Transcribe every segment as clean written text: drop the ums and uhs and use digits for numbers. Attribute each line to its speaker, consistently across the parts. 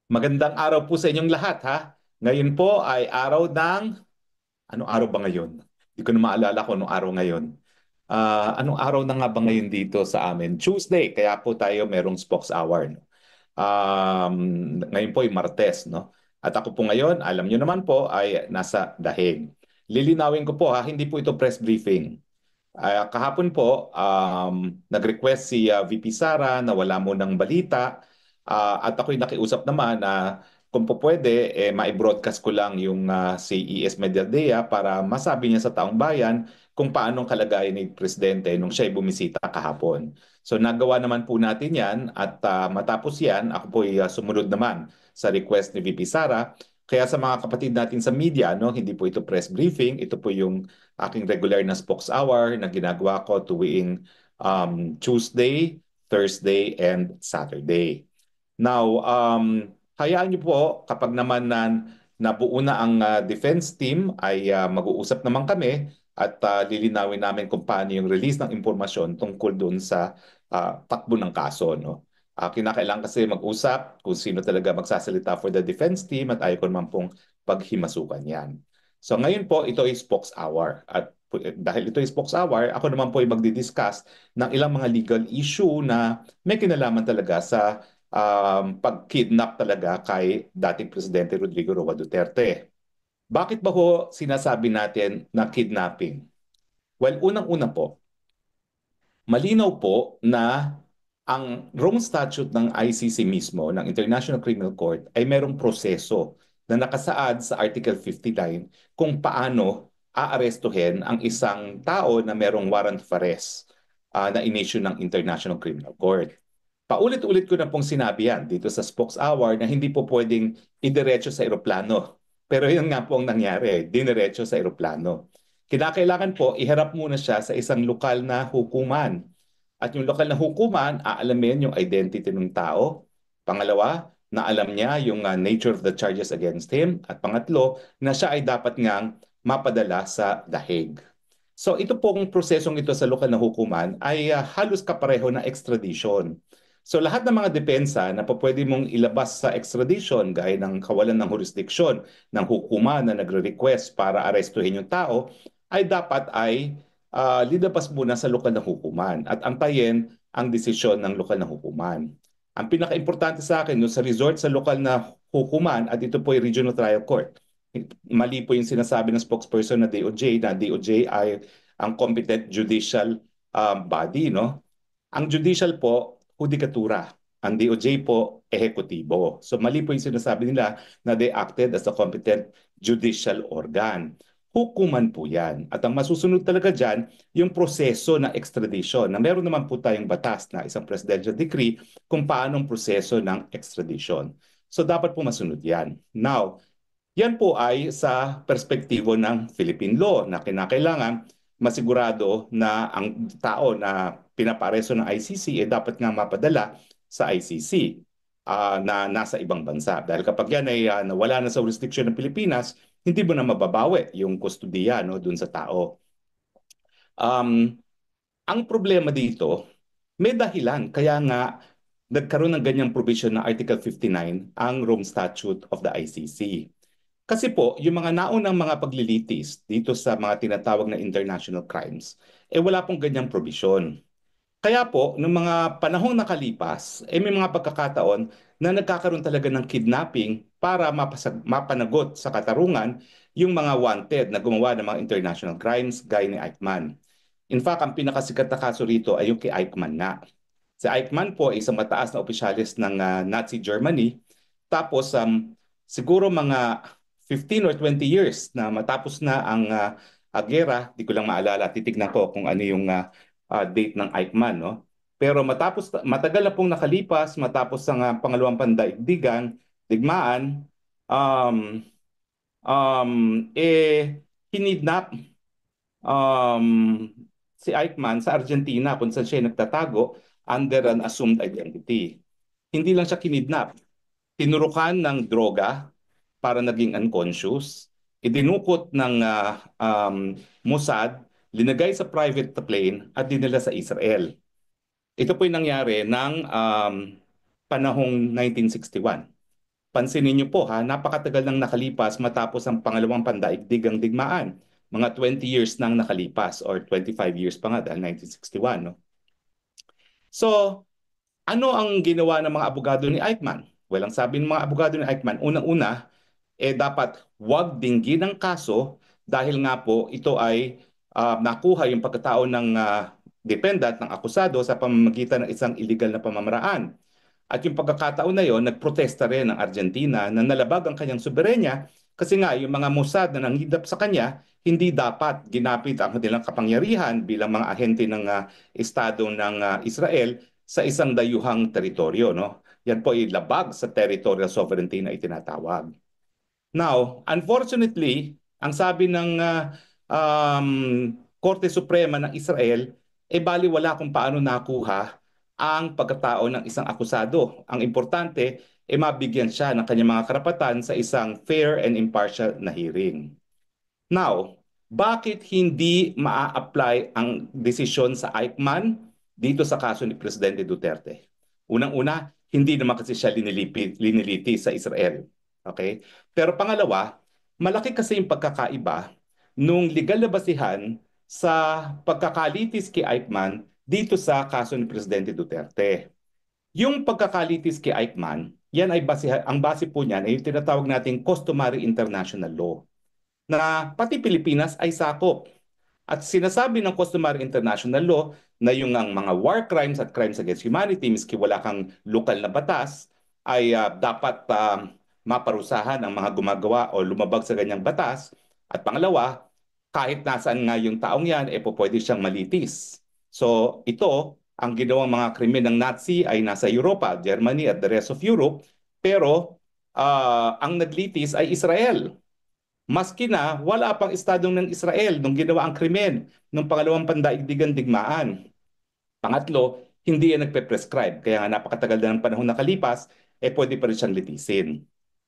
Speaker 1: Magandang araw po sa inyong lahat ha. Ngayon po ay araw ng, anong araw ba ngayon? Hindi ko na maalala kung anong araw ngayon. Anong araw na nga ba ngayon dito sa amin? Tuesday, kaya po tayo merong Spokes Hour. No? Ngayon po ay Martes, no? At ako po ngayon, alam nyo naman po, ay nasa dahig. Lilinawin ko po ha, hindi po ito press briefing. Kahapon po, nag-request si VP Sara na wala mo ng balita. At ako'y nakiusap naman na kung po pwede, ma-broadcast ko lang yung CES Medialdea para masabi niya sa taong bayan kung paano ang kalagayan ni Presidente nung siya'y bumisita kahapon. So nagawa naman po natin yan at matapos yan, ako po'y sumunod naman sa request ni VP Sara. Kaya sa mga kapatid natin sa media, no, hindi po ito press briefing, ito po yung aking regular na spokes hour na ginagawa ko tuwing Tuesday, Thursday, and Saturday. Now, hayaan niyo po kapag naman nabuo na ang defense team ay mag-uusap naman kami at lilinawin namin kung paano yung release ng impormasyon tungkol doon sa takbo ng kaso. No? Kinakailangan kasi mag-usap kung sino talaga magsasalita for the defense team at ayaw ko naman pong paghimasukan yan. So ngayon po, ito ay Spokes Hour. At dahil ito ay Spokes Hour, ako naman po ay magdi-discuss ng ilang mga legal issue na may kinalaman talaga sa pag-kidnap talaga kay dating Presidente Rodrigo Roa Duterte. Bakit ba ho sinasabi natin na kidnapping? Well, unang-una po, malinaw po na ang Rome Statute ng ICC mismo, ng International Criminal Court, ay merong proseso na nakasaad sa Article 59 kung paano aarestuhin ang isang tao na merong warrant of arrest na in-issue ng International Criminal Court. Paulit-ulit ko na pong sinabi yan dito sa Spokes Hour na hindi po pwedeng idiretso sa eroplano. Pero yun nga po ang nangyari, diniretso sa eroplano. Kinakailangan po iharap muna siya sa isang lokal na hukuman. At yung lokal na hukuman, aalamin yung identity ng tao. Pangalawa, na alam niya yung nature of the charges against him. At pangatlo, na siya ay dapat ngang mapadala sa dahig. So ito pong prosesong ito sa lokal na hukuman ay halos kapareho na extradition. So lahat ng mga depensa na pwede mong ilabas sa extradition gaya ng kawalan ng jurisdiksyon ng hukuman na nagre-request para arestuhin yung tao ay dapat ay lilabas muna sa lokal na hukuman at antayin ang desisyon ng lokal na hukuman. Ang pinaka-importante sa akin sa resort sa lokal na hukuman at ito po ay Regional Trial Court. Mali po yung sinasabi ng spokesperson na DOJ ay ang competent judicial body, no? Ang judicial po, hudikatura. Ang DOJ po, ehekutibo. So mali po yung sinasabi nila na they acted as a competent judicial organ. Hukuman po yan. At ang masusunod talaga dyan, yung proseso ng extradition. Na meron naman po tayong batas na isang presidential decree kung paano ang proseso ng extradition. So dapat po masunod yan. Now, yan po ay sa perspektibo ng Philippine law na kinakailangan masigurado na ang tao na pinapareso ng ICC dapat nga mapadala sa ICC na nasa ibang bansa. Dahil kapag yan ay nawala na sa jurisdiction ng Pilipinas, hindi mo na mababawi yung kustudiya no, dun sa tao. Um, ang problema dito, may dahilan. Kaya nga nagkaroon ng ganyang provision na Article 59 ang Rome Statute of the ICC. Kasi po, yung mga naunang mga paglilitis dito sa mga tinatawag na international crimes, wala pong ganyang provision. Kaya po, noong mga panahong nakalipas, may mga pagkakataon na nagkakaroon talaga ng kidnapping para mapanagot sa katarungan yung mga wanted na gumawa ng mga international crimes gaya ni Eichmann. In fact, ang pinakasikat na kaso rito ay yung kay Eichmann na. Si Eichmann po ay isang mataas na opisyalis ng Nazi Germany. Tapos siguro mga 15 or 20 years na matapos na ang gera, di ko lang maalala, titignan ko kung ano yung date ng Eichmann, no? Pero matagal na pong nakalipas, matapos ang pangalawang pandaigdigan, digmaan, um, um, kinidnap um, si Eichmann sa Argentina kung saan siya nagtatago under an assumed identity. Hindi lang siya kinidnap, tinurukan ng droga para naging unconscious, idinukot ng Mossad, linagay sa private plane at dinala sa Israel. Ito po yung nangyari ng panahong 1961. pansinin niyo po ha, napakatagal nang nakalipas matapos ang pangalawang pandaigdigang digmaan. Mga 20 years nang nakalipas or 25 years pa nga dahil 1961. No? So, ano ang ginawa ng mga abogado ni Eichmann? Well, ang sabi ng mga abogado ni Eichmann, unang-una, dapat wag dinggin ang kaso dahil nga po ito ay nakuha yung pagkatao ng defendant, ng akusado sa pamamagitan ng isang illegal na pamamaraan. At yung pagkakataon na yon, nagprotesta rin ang Argentina na nalabag ang kanyang soberenya kasi nga yung mga Mossad na nanghidap sa kanya, hindi dapat ginapit ang kanilang kapangyarihan bilang mga ahente ng Estado ng Israel sa isang dayuhang teritoryo. No? Yan po ay labag sa territorial sovereignty na itinatawag. Now, unfortunately, ang sabi ng Korte Suprema ng Israel, baliwala kung paano nakuha ang pagkatao ng isang akusado. Ang importante, mabigyan siya ng kanyang mga karapatan sa isang fair and impartial na hearing. Now, bakit hindi maa-apply ang desisyon sa Eichmann dito sa kaso ni Presidente Duterte? Unang-una, hindi naman kasi siya liniliti sa Israel. Okay? Pero pangalawa, malaki kasi yung pagkakaiba nung legal na basihan sa pagkakalitis kay Eichmann dito sa kaso ni Presidente Duterte. Yung pagkakalitis kay Eichmann, yan ay ang base po niyan ay yung tinatawag nating customary international law na pati Pilipinas ay sakop. At sinasabi ng customary international law na yung ang mga war crimes at crimes against humanity, miski wala kang lokal na batas, ay dapat maparusahan ang mga gumagawa o lumabag sa ganyang batas. At pangalawa, kahit nasaan nga yung taong yan, pwede siyang malitis. So ito, ang ginawang mga krimen ng Nazi ay nasa Europa, Germany at the rest of Europe, pero ang naglitis ay Israel. Maski na wala pang estadong ng Israel nung ginawa ang krimen nung pangalawang pandaigdigang digmaan. Pangatlo, hindi yan nagpe-prescribe. Kaya nga napakatagal na ng panahon nakalipas, pwede pa rin siyang litisin.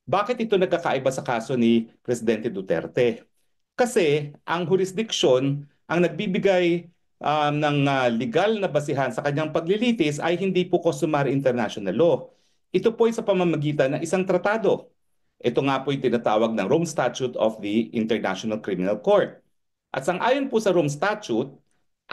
Speaker 1: Bakit ito nagkakaiba sa kaso ni Presidente Duterte? Kasi ang jurisdiction, ang nagbibigay ng legal na basihan sa kanyang paglilitis ay hindi po customary international law. Ito po ay sa pamamagitan ng isang tratado. Ito nga po yung tinatawag ng Rome Statute of the International Criminal Court. At sang-ayon po sa Rome Statute,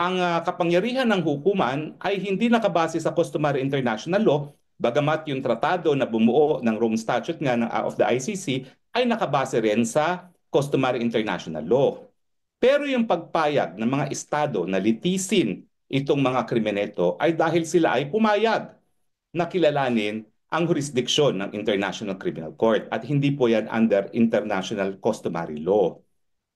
Speaker 1: ang kapangyarihan ng hukuman ay hindi nakabase sa customary international law, bagamat yung tratado na bumuo ng Rome Statute nga of the ICC ay nakabase rin sa customary international law. Pero yung pagpayag ng mga estado na litisin itong mga krimeneto ay dahil sila ay pumayag na kilalanin ang jurisdiksyon ng International Criminal Court at hindi po yan under international customary law.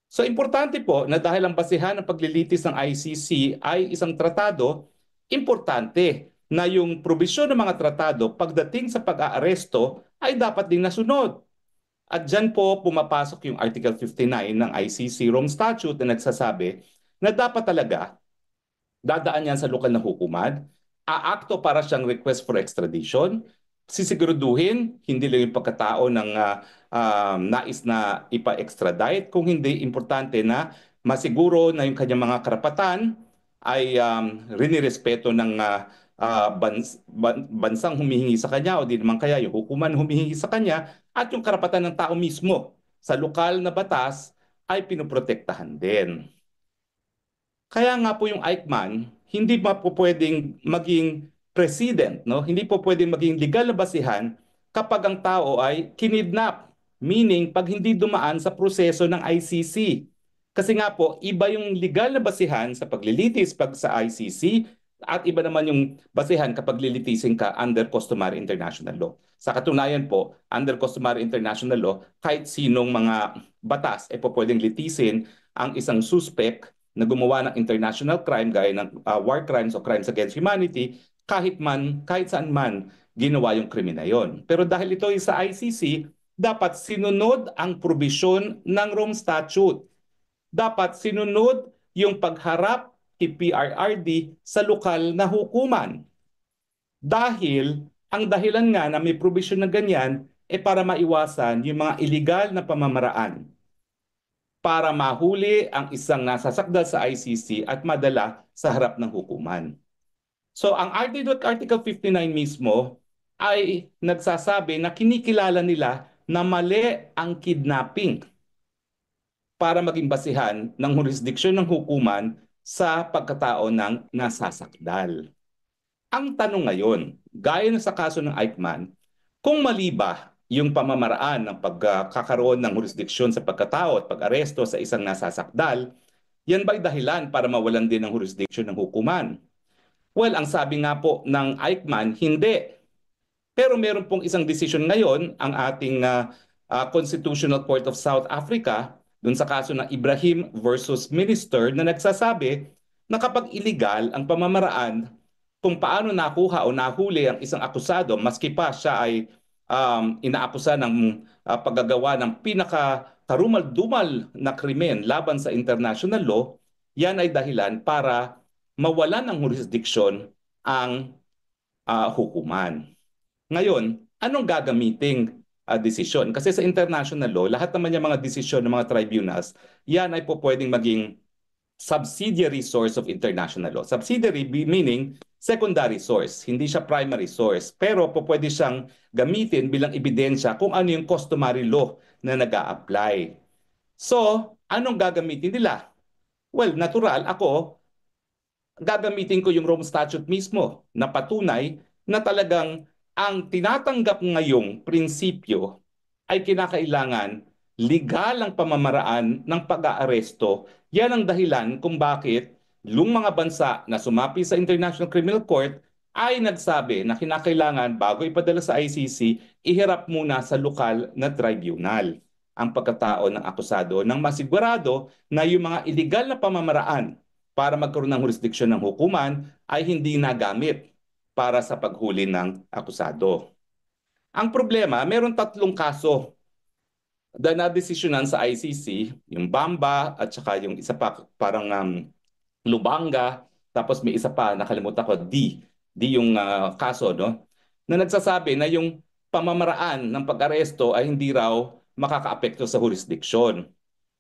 Speaker 1: So importante po na dahil ang basihan ng paglilitis ng ICC ay isang tratado, importante na yung probisyon ng mga tratado pagdating sa pag-aaresto ay dapat din nasunod. At dyan po pumapasok yung Article 59 ng ICC Rome Statute na nagsasabi na dapat talaga dadaan yan sa lokal na hukuman, aakto para siyang request for extradition, sisiguraduhin hindi lang yung pagkatao ng nais na ipa-extradite, kung hindi importante na masiguro na yung kanyang mga karapatan ay rinirespeto ng bansang humihingi sa kanya o di naman kaya yung hukuman humihingi sa kanya at yung karapatan ng tao mismo sa lokal na batas ay pinoprotektahan din. Kaya nga po yung Eichmann, hindi pa po pwedeng maging president, no? Hindi po pwedeng maging legal na basihan kapag ang tao ay kinidnap. Meaning, pag hindi dumaan sa proseso ng ICC. Kasi nga po, iba yung legal na basihan sa paglilitis pag sa ICC at iba naman yung basihan kapag lilitisin ka under customary international law. Sa katunayan po, under customary international law, kahit sinong mga batas po pwedeng litisin ang isang suspect na gumawa ng international crime gaya ng war crimes o crimes against humanity kahit saan man ginawa yung krimen na yon. Pero dahil ito ay sa ICC, dapat sinunod ang probisyon ng Rome Statute. Dapat sinunod yung pagharap kay PRRD sa lokal na hukuman. Dahil ang dahilan nga na may probisyon na ganyan para maiwasan yung mga illegal na pamamaraan para mahuli ang isang nasasakdal sa ICC at madala sa harap ng hukuman. So ang Article 59 mismo ay nagsasabi na kinikilala nila na mali ang kidnapping para maging basihan ng jurisdiksyon ng hukuman sa pagkatao ng nasasakdal. Ang tanong ngayon, gaya ng sa kaso ng Eichmann, kung mali ba yung pamamaraan ng pagkakaroon ng jurisdiksyon sa pagkatao at pag-aresto sa isang nasasakdal, yan ba'y dahilan para mawalan din ng jurisdiksyon ng hukuman? Well, ang sabi nga po ng Eichmann, hindi. Pero meron pong isang desisyon ngayon ang ating Constitutional Court of South Africa dun sa kaso ng Ibrahim versus Minister na nagsasabi na kapag illegal ang pamamaraan kung paano nakuha o nahuli ang isang akusado maski pa siya ay inaakusa ng paggagawa ng pinaka-karumal-dumal na krimen laban sa international law, yan ay dahilan para mawalan ng jurisdiksyon ang hukuman. Ngayon, anong gagamiting desisyon? Kasi sa international law, lahat naman yung mga desisyon ng mga tribunals, yan ay po pwedeng maging subsidiary source of international law. Subsidiary meaning secondary source, hindi siya primary source. Pero po pwede siyang gamitin bilang ebidensya kung ano yung customary law na nag-a-apply. So, anong gagamitin nila? Well, natural, ako, gagamitin ko yung Rome Statute mismo na patunay na talagang ang tinatanggap ngayong prinsipyo ay kinakailangan legal ang pamamaraan ng pag-aaresto. Yan ang dahilan kung bakit yung mga bansa na sumapi sa International Criminal Court ay nagsabi na kinakailangan bago ipadala sa ICC, ihirap muna sa lokal na tribunal ang pagkatao ng akusado nang masigurado na yung mga illegal na pamamaraan para magkaroon ng jurisdiksyon ng hukuman ay hindi nagamit para sa paghuli ng akusado. Ang problema, meron tatlong kaso na nadesisyonan sa ICC, yung Bamba at saka yung isa pa parang Lubanga, tapos may isa pa nakalimutan ko, D yung kaso, no? Na nagsasabi na yung pamamaraan ng pag-aresto ay hindi raw makakaapekto sa jurisdiksyon.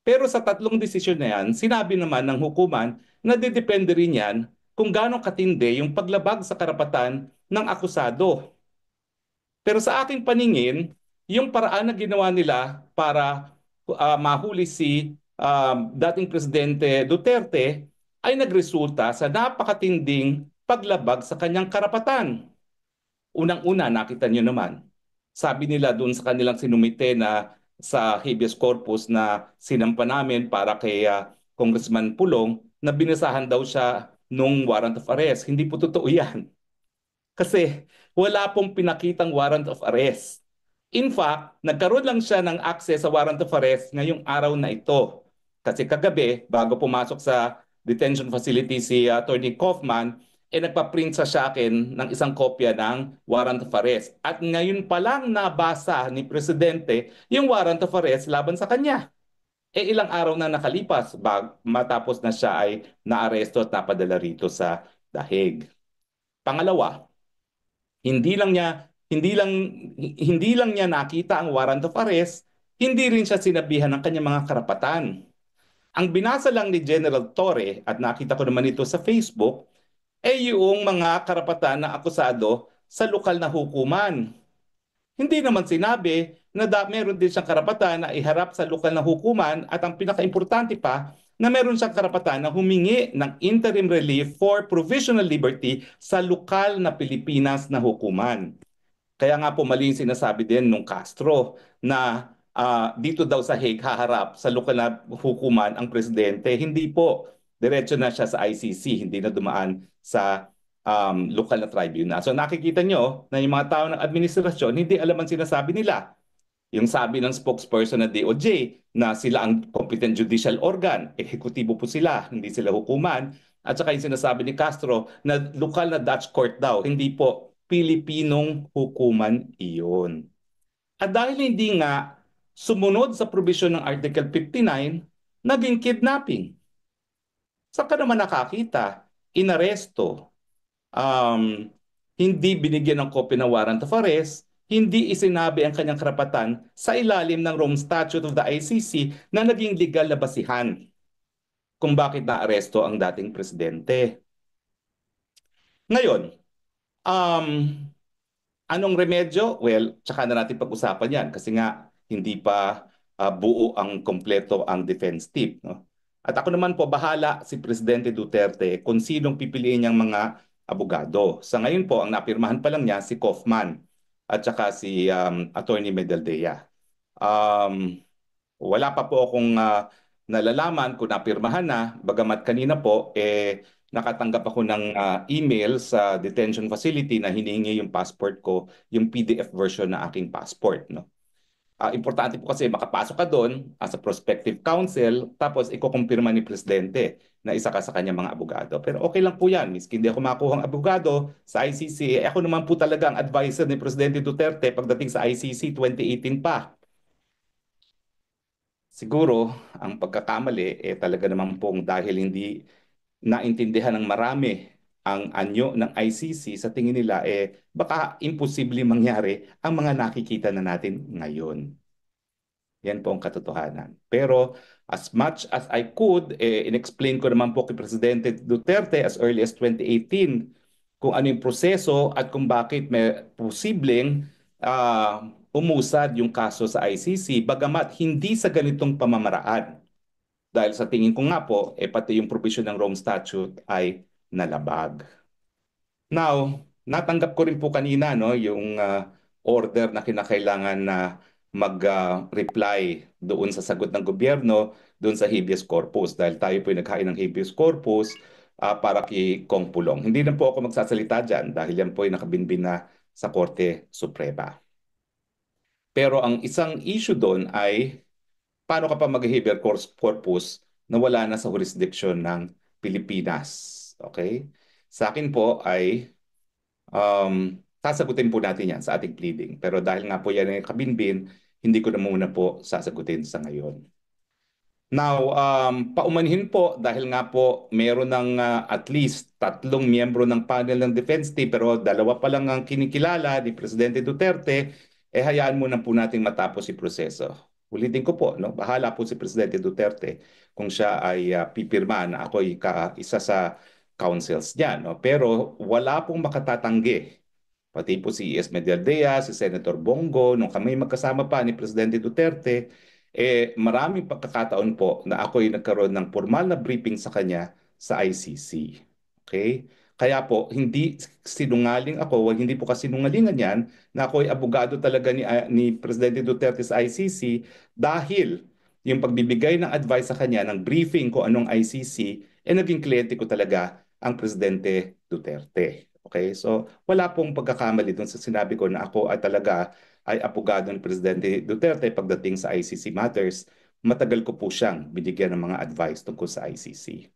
Speaker 1: Pero sa tatlong desisyon na yan, sinabi naman ng hukuman na didepende rin yan kung gaano katindi yung paglabag sa karapatan ng akusado. Pero sa aking paningin, yung paraan na ginawa nila para mahuli si dating Presidente Duterte ay nagresulta sa napakatinding paglabag sa kanyang karapatan. Unang-una, nakita niyo naman, sabi nila doon sa kanilang sinumite na sa habeas corpus na sinampa namin para kay Congressman Pulong na binasahan daw siya nung warrant of arrest. Hindi po totoo yan. Kasi wala pong pinakitang warrant of arrest. In fact, nagkaroon lang siya ng access sa warrant of arrest ngayong araw na ito. Kasi kagabi, bago pumasok sa detention facility si Attorney Kaufman, nagpa-print sa akin ng isang kopya ng warrant of arrest. At ngayon pa lang nabasa ni Presidente yung warrant of arrest laban sa kanya. Ilang araw na nakalipas matapos na siya ay naaresto at napadala rito sa dahig. Pangalawa, hindi lang niya hindi lang hindi lang niya nakita ang warrant of arrest, hindi rin siya sinabihan ng kanyang mga karapatan. Ang binasa lang ni General Torre at nakita ko naman ito sa Facebook ay yung mga karapatan ng akusado sa lokal na hukuman. Hindi naman sinabi na meron din siyang karapatan na iharap sa lokal na hukuman at ang pinakaimportante pa na meron siyang karapatan na humingi ng interim relief for provisional liberty sa lokal na Pilipinas na hukuman. Kaya nga po mali yung sinasabi din nung Castro na dito daw sa Hague haharap sa lokal na hukuman ang presidente. Hindi po. Diretso na siya sa ICC, hindi na dumaan sa lokal na tribunal. So nakikita nyo na yung mga tao ng administrasyon, hindi alam ang sinasabi nila. Yung sabi ng spokesperson ng DOJ na sila ang competent judicial organ, ehekutibo po sila, hindi sila hukuman. At saka yung sinasabi ni Castro na lokal na Dutch court daw, hindi po Pilipinong hukuman iyon. At dahil hindi nga sumunod sa probisyon ng Article 59, naging kidnapping. Saan ka naman nakakita? Inaresto, um, hindi binigyan ng kopya ng warrant of arrest, hindi isinabi ang kanyang karapatan sa ilalim ng Rome Statute of the ICC na naging legal na basihan kung bakit naaresto ang dating presidente. Ngayon, um, Anong remedyo? Well, tsaka na natin pag-usapan yan kasi nga hindi pa buo ang kompleto ang defense team, no? At ako naman po, bahala si Presidente Duterte kung sinong pipiliin niyang mga abogado. Sa ngayon po, ang napirmahan pa lang niya si Kaufman at saka si Attorney Medaldea. Um, Wala pa po akong nalalaman kung napirmahan na, bagamat kanina po, nakatanggap ako ng email sa detention facility na hinihingi yung passport ko, yung PDF version na aking passport, no? Importante po kasi makapasok ka doon as a prospective counsel, tapos ikukumpirma ni Presidente na isa ka sa kanyang mga abogado. Pero okay lang po yan, miski hindi ako makuha ang abogado sa ICC, ako naman po talaga ang advisor ni Presidente Duterte pagdating sa ICC 2018 pa. Siguro, ang pagkakamali talaga naman pong dahil hindi naintindihan ng marami ang anyo ng ICC, sa tingin nila baka imposible mangyari ang mga nakikita na natin ngayon. Yan po ang katotohanan. Pero as much as I could, inexplain ko naman po kay Presidente Duterte as early as 2018 kung ano yung proseso at kung bakit may posibleng umusad yung kaso sa ICC, bagamat hindi sa ganitong pamamaraan. Dahil sa tingin ko nga po, pati yung provision ng Rome Statute ay nalabag. Now, natanggap ko rin po kanina, no, yung order na kinakailangan na mag-reply doon sa sagot ng gobyerno doon sa habeas corpus, dahil tayo po ay naghain ng habeas corpus para kay Kong Pulong. Hindi na po ako magsasalita dyan dahil yan po ay nakabinbin na sa Korte Suprema. Pero ang isang issue doon ay paano ka pa mag-habeas corpus na wala na sa jurisdiction ng Pilipinas. Okay? Sa akin po ay sasagutin po natin yan sa ating pleading. Pero dahil nga po yan ay kabinbin, hindi ko na muna po sasagutin sa ngayon. Now, paumanhin po dahil nga po meron ng at least 3 miyembro ng panel ng defense team pero 2 pa lang ang kinikilala ni Presidente Duterte, hayaan muna po natin matapos si proseso. Ulitin ko po, no? Bahala po si Presidente Duterte kung siya ay pipirma na ako ay isa sa councils niya, no? Pero wala pong makatatanggi. Pati po si E.S. Medialdea, si Senator Bongo, nung kami magkasama pa ni Presidente Duterte, maraming pagkakataon po na ako ay nagkaroon ng formal na briefing sa kanya sa ICC. Okay? Kaya po, hindi sinungaling ako, hindi po kasinungalingan yan na ako ay abogado talaga ni Presidente Duterte sa ICC dahil yung pagbibigay ng advice sa kanya ng briefing ko anong ICC, naging kliyente ko talaga ang Presidente Duterte. Okay? So, wala pong pagkakamali dun sa sinabi ko na ako ay talaga ay abogado ni Presidente Duterte pagdating sa ICC matters. Matagal ko po siyang binigyan ng mga advice tungkol sa ICC.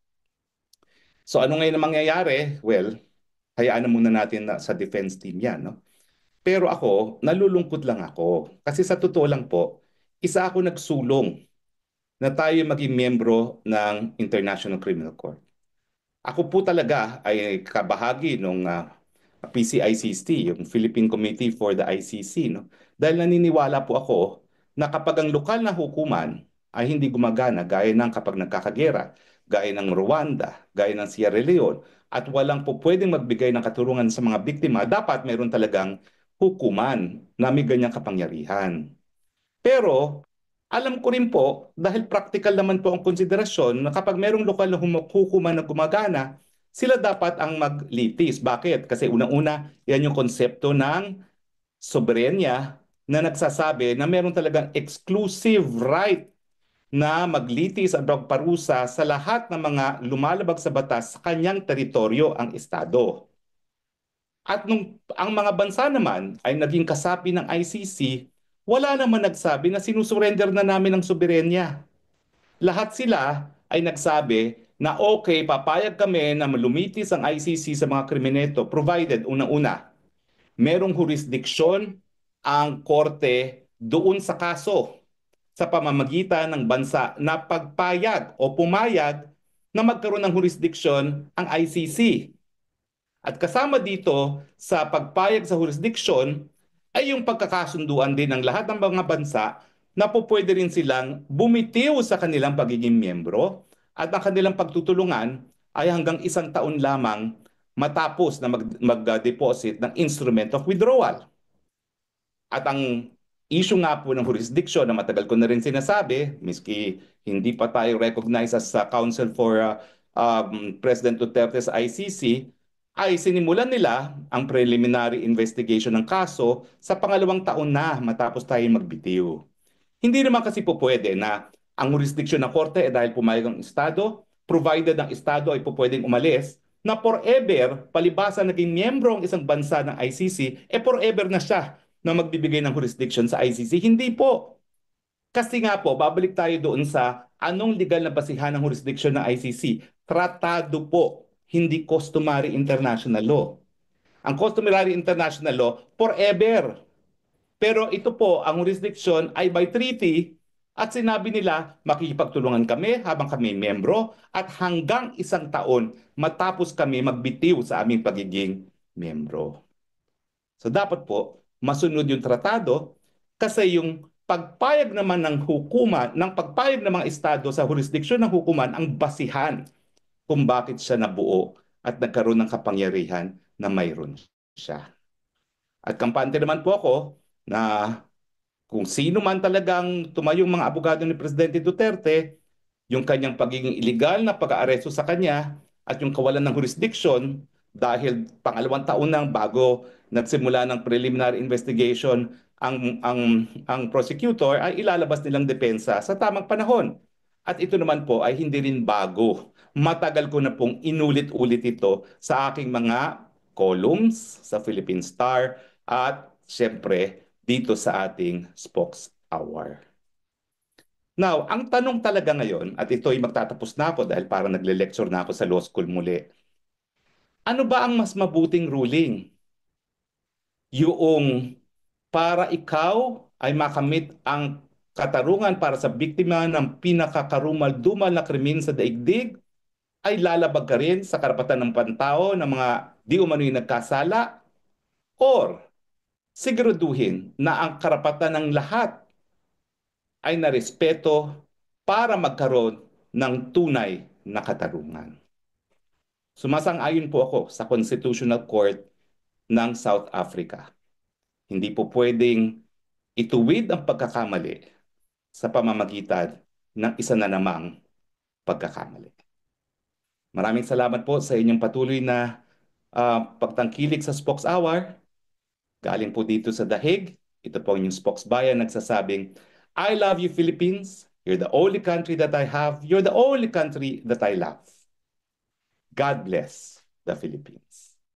Speaker 1: So, ano ngayon ang mangyayari? Well, hayaan na muna natin na sa defense team yan, no? Pero ako, nalulungkot lang ako. Kasi sa totoo lang po, isa ako nagsulong na tayo maging miyembro ng International Criminal Court. Ako po talaga ay kabahagi ng PCICC, yung Philippine Committee for the ICC, no? Dahil naniniwala po ako na kapag ang lokal na hukuman ay hindi gumagana gaya ng kapag nagkakagera, gaya ng Rwanda, gaya ng Sierra Leone, at walang po pwedeng magbigay ng katurungan sa mga biktima, dapat meron talagang hukuman na may ganyang kapangyarihan. Pero alam ko rin po, dahil practical naman po ang konsiderasyon, na kapag merong lokal na hukuman na gumagana, sila dapat ang maglitis. Bakit? Kasi unang-una, yan yung konsepto ng soberenya na nagsasabi na meron talagang exclusive right na maglitis at magparusa sa lahat ng mga lumalabag sa batas sa kanyang teritoryo ang Estado. At nung ang mga bansa naman ay naging kasapi ng ICC, wala naman nagsabi na sinusurrender na namin ang soberenya. Lahat sila ay nagsabi na okay, papayag kami na lumitis ang ICC sa mga krimeneto provided unang-una, merong jurisdiksyon ang korte doon sa kaso sa pamamagitan ng bansa na pagpayag o pumayag na magkaroon ng jurisdiksyon ang ICC. At kasama dito sa pagpayag sa jurisdiksyon ay yung pagkakasunduan din ng lahat ng mga bansa na po pwede rin silang bumitiw sa kanilang pagiging miyembro at ang kanilang pagtutulungan ay hanggang 1 taon lamang matapos na mag-deposit ng instrument of withdrawal. At ang issue nga po ng jurisdiction na matagal ko na rin sinasabi, miski hindi pa tayo recognized as Council for President Duterte's ICC, ay sinimulan nila ang preliminary investigation ng kaso sa pangalawang taon na matapos tayo magbitiw. Hindi naman kasi po pwede na ang jurisdiction ng korte ay dahil pumayag ang Estado, provided ang Estado ay po pwedeng umalis, na forever, palibasa naging miyembro ang isang bansa ng ICC, forever na siya na magbibigay ng jurisdiction sa ICC. Hindi po. Kasi nga po, babalik tayo doon sa anong legal na basihan ng jurisdiction ng ICC. Tratado po, hindi customary international law. Ang customary international law, forever. Pero ito po, ang jurisdiction ay by treaty at sinabi nila makikipagtulungan kami habang kami membro at hanggang 1 taon matapos kami magbitiw sa aming pagiging membro. So dapat po masunod yung tratado kasi yung pagpayag naman ng hukuman, ng pagpayag ng mga estado sa jurisdiksyon ng hukuman ang basihan kung bakit siya nabuo at nagkaroon ng kapangyarihan na mayroon siya. At kampante naman po ako na kung sino man talagang tumayong mga abogado ni Presidente Duterte, yung kanyang pagiging illegal na pag-aaresto sa kanya at yung kawalan ng jurisdiction dahil pangalawang taon nang bago nagsimula ng preliminary investigation ang prosecutor ay ilalabas nilang depensa sa tamang panahon. At ito naman po ay hindi rin bago. Matagal ko na pong inulit-ulit ito sa aking mga columns sa Philippine Star at siyempre dito sa ating Spokes Hour. Now, ang tanong talaga ngayon, at ito'y magtatapos na ako dahil parang nagle-lecture na ako sa law school muli. Ano ba ang mas mabuting ruling? Yung para ikaw ay makamit ang katarungan para sa biktima ng pinakakarumal-dumal na krimen sa daigdig, ay lalabag ka rin sa karapatan ng pantao ng mga di umano'y nagkasala, or siguraduhin na ang karapatan ng lahat ay narespeto para magkaroon ng tunay na katarungan. Sumasang-ayon po ako sa Constitutional Court ng South Africa. Hindi po pwedeng ituwid ang pagkakamali sa pamamagitan ng isa na namang pagkakamali. Maraming salamat po sa inyong patuloy na pagtangkilik sa Spokes Hour. Galing po dito sa Dahig. Ito po yung spokesbayan nagsasabing, I love you, Philippines. You're the only country that I have. You're the only country that I love. God bless the Philippines.